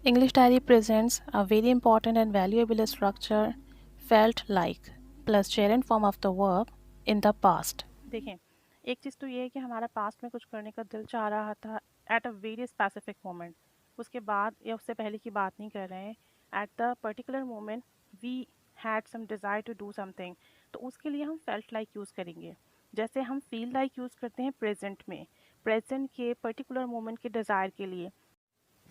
English Diary presents a very important and valuable structure felt like plus gerund form of the verb in the past. देखें, एक चीज़ तो ये है कि हमारा पास्ट में कुछ करने का दिल चाह रहा था at a very specific moment. उसके बाद या उससे पहले की बात नहीं कर रहे हैं। At the particular moment we had some desire to do something, तो उसके लिए हम फेल्ट लाइक यूज़ करेंगे। जैसे हम फील लाइक यूज़ करते हैं प्रेजेंट में, प्रेजेंट के पर्टिकुलर मोमेंट के डिज़ायर के लिए।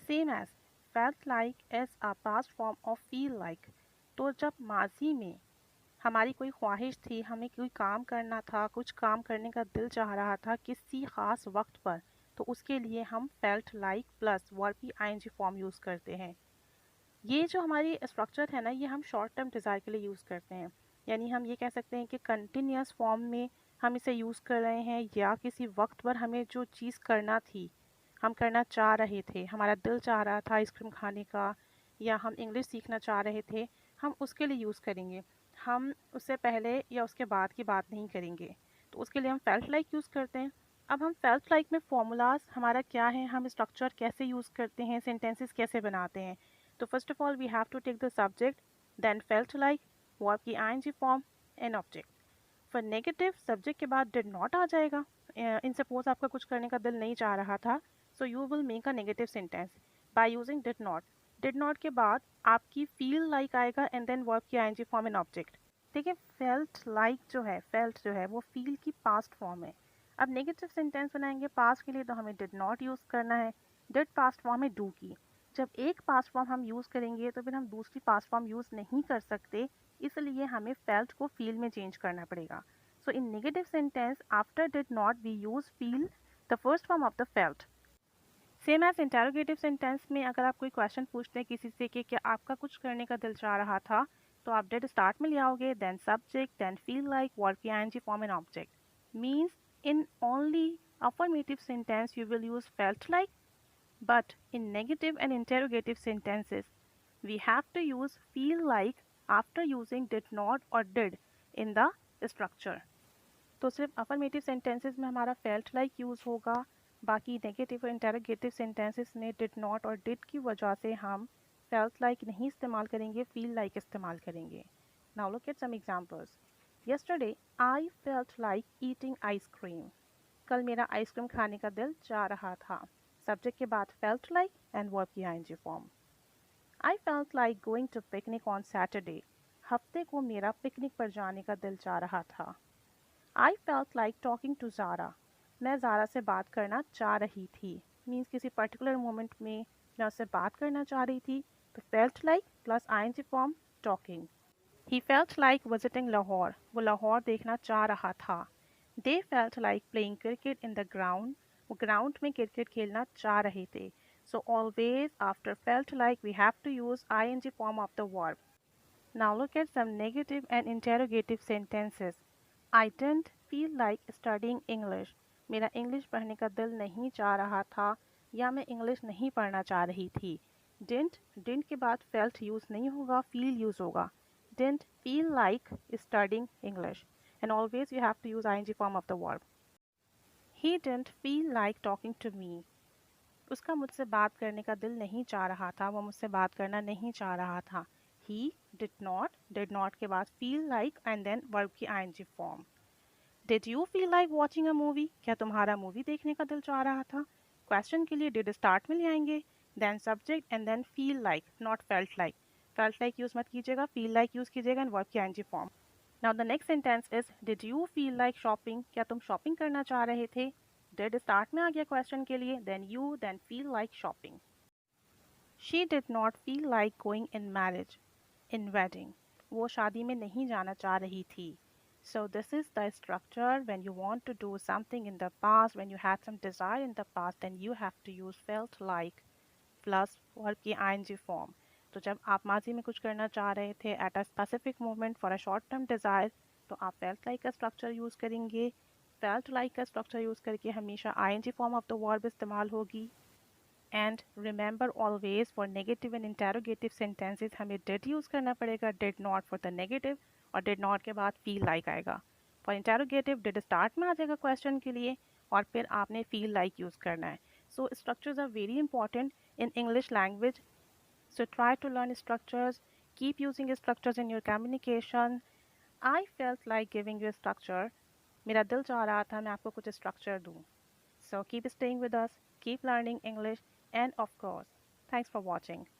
Same as felt like as a past form of feel like। तो जब माजी में हमारी कोई ख्वाहिश थी, हमें कोई काम करना था, कुछ काम करने का दिल चाह रहा था किसी ख़ास वक्त पर, तो उसके लिए हम felt like प्लस वर्ब की आईएनजी फॉर्म यूज़ करते हैं। ये जो हमारी स्ट्रक्चर है ना, ये हम शॉर्ट टर्म डिज़ायर के लिए यूज़ करते हैं। यानी हम ये कह सकते हैं कि कंटिन्यूस फॉर्म में हम इसे यूज़ कर रहे हैं, या किसी वक्त पर हमें जो चीज़ करना थी, हम करना चाह रहे थे, हमारा दिल चाह रहा था आइसक्रीम खाने का, या हम इंग्लिश सीखना चाह रहे थे, हम उसके लिए यूज़ करेंगे। हम उससे पहले या उसके बाद की बात नहीं करेंगे, तो उसके लिए हम फेल्ट लाइक यूज़ करते हैं। अब हम फेल्ट लाइक में फॉर्मूलाज हमारा क्या है, हम स्ट्रक्चर कैसे यूज़ करते हैं, सेंटेंसेस कैसे बनाते हैं। तो first of all we have to take the subject, then felt like, verb की ING form, an object. For negative subject के बाद डिड नॉट आ जाएगा। इन सपोज आपका कुछ करने का दिल नहीं चाह रहा था, so you will make a negative sentence by using did not. Did not के बाद आपकी फील लाइक आएगा एंड देन वर्ब की आईएनजी फॉर्म एन ऑब्जेक्ट। देखिए फेल्ट लाइक जो है, फेल्ट जो है वो फील की पास्ट फॉर्म है। अब नेगेटिव सेंटेंस बनाएंगे पास्ट के लिए तो हमें डिड नॉट यूज़ करना है। डिड पास्ट फॉर्म है डू की। जब एक पास्ट फॉर्म हम यूज़ करेंगे तो फिर हम दूसरी पास्ट फॉर्म यूज़ नहीं कर सकते, इसलिए हमें फेल्ट को फील में चेंज करना पड़ेगा। So in negative sentence after did not we use feel, the first form of the felt. Same as interrogative sentence में अगर आप कोई क्वेश्चन पूछते हैं किसी से कि क्या आपका कुछ करने का दिल चाह रहा था, तो आप डिड स्टार्ट में ले आओगे, then subject, then feel like, verb की ING form an object. Means in only affirmative sentence you will use felt like, but in negative and interrogative sentences we have to use feel like after using did not or did in the structure। तो सिर्फ affirmative sentences में हमारा felt like use होगा, बाकी negative और interrogative sentences में did not और did की वजह से हम फेल्ट लाइक नहीं इस्तेमाल करेंगे, फील लाइक इस्तेमाल करेंगे। Now look at some examples. Yesterday I felt like eating ice cream. कल मेरा आइसक्रीम खाने का दिल चाह रहा था। सब्जेक्ट के बाद फेल्ट लाइक एंड वर्ब की ING form. I felt like going to picnic on Saturday. हफ्ते को मेरा पिकनिक पर जाने का दिल चाह रहा था। I felt like talking to Zara. मैं ज़ारा से बात करना चाह रही थी। मीन्स किसी पर्टिकुलर मोमेंट में मैं उससे बात करना चाह रही थी, तो felt like plus ING form talking. He felt like visiting Lahore. वो लाहौर देखना चाह रहा था। They felt like playing cricket in the ground. वो ग्राउंड में क्रिकेट खेलना चाह रहे थे। So always after felt like we have to use ING form of the verb. Now look at some negative and interrogative sentences. I didn't feel like studying English. मेरा English पढ़ने का दिल नहीं चाह रहा था, या मैं इंग्लिश नहीं पढ़ना चाह रही थी। didn't के बाद felt यूज़ नहीं होगा, feel यूज़ होगा। Didn't feel like studying English. And always you have to use ing form of the verb. He didn't feel like talking to me. उसका मुझसे बात करने का दिल नहीं चाह रहा था, वो मुझसे बात करना नहीं चाह रहा था। He did not के बाद feel like and then verb की ing form। Did you feel like watching a movie? क्या तुम्हारा मूवी देखने का दिल चाह रहा था? क्वेश्चन के लिए did स्टार्ट में ले आएंगे, then subject and then feel like, not felt like। felt like use मत कीजिएगा, feel like यूज कीजिएगा and verb की ing form। Now the next sentence is did you feel like shopping? क्या तुम shopping करना चाह रहे थे? Did स्टार्ट में आ गया क्वेश्चन के लिए, then you, then feel like shopping। She did not feel like going in marriage, in wedding। वो शादी में नहीं जाना चाह रही थी। So this is the structure when you want to do something in the past, when you had some desire in the past, then you have to use felt like plus verb की ing form। तो जब आप माजी में कुछ करना चाह रहे थे at a specific moment for a short term desire, तो आप felt like का structure यूज़ करेंगे। felt like का structure यूज़ करके हमेशा ing form of the verb इस्तेमाल होगी। And remember always for negative and interrogative sentences हमें डिड यूज़ करना पड़ेगा, did not for the negative, और डिड नॉट के बाद फील लाइक आएगा। फॉर इंटेरोगेटिव डिड स्टार्ट में आ जाएगा क्वेश्चन के लिए, और फिर आपने फील लाइक यूज़ करना है। So structures are very important in English language. So try to learn structures, keep using structures in your communication. I felt like giving you a structure. मेरा दिल चाह रहा था मैं आपको कुछ structure दूँ. So keep staying with us, keep learning English, and of course, thanks for watching.